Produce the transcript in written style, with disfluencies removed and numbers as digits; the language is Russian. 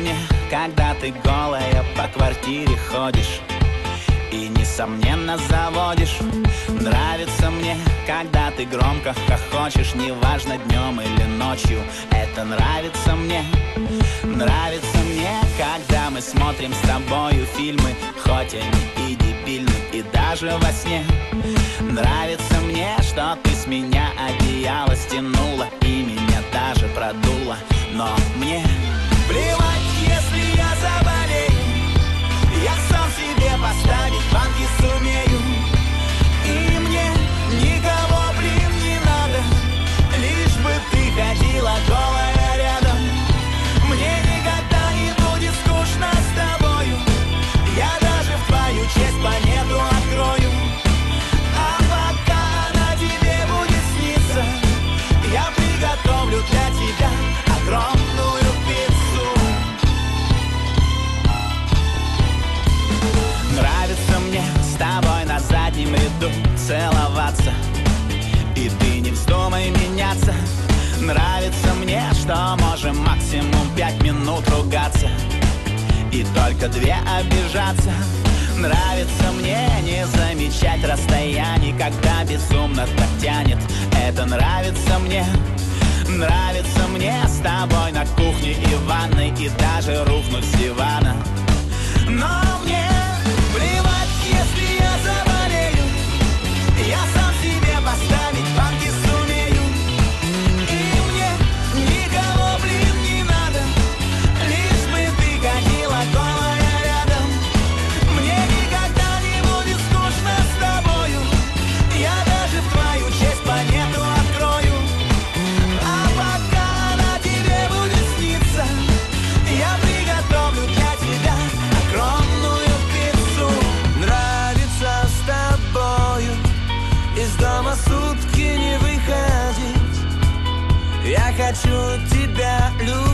мне, когда ты голая по квартире ходишь и, несомненно, заводишь. Нравится мне, когда ты громко хохочешь, неважно, днем или ночью. Это нравится мне. Нравится мне, когда мы смотрим с тобою фильмы, хоть они и дебильны, и даже во сне. Нравится мне, что ты с меня одеяло стянула и меня даже продула. Но мне плевать, если я заболею, я сам себе поставить банки сумею. И мне никого, блин, не надо, лишь бы ты ходила голая рядом. Мне никогда не будет скучно с тобою, я даже в твою честь планету открою. А пока она тебе будет сниться, я приготовлю для тебя огромную пиццу. Нравится мне с тобой на заднем ряду целоваться, и ты не вздумай меняться. Нравится мне, что можем максимум 5 минут ругаться и только 2 обижаться. Нравится мне не замечать расстояний, когда безумно так тянет. Это нравится мне. Нравится мне с тобой на кухне и ванной, и даже рухнуть с дивана. Но мне плевать, если я заболею, я сам себе поставить банки сумею. И мне никого, блин, не надо, лишь бы ты ходила голая рядом. Мне никогда не будет скучно с тобою, я даже в твою честь планету открою. А пока она тебе будет сниться, я приготовлю для тебя огромную пиццу. Нравится с тобою из дома сутки не выходить, я хочу тебя любить.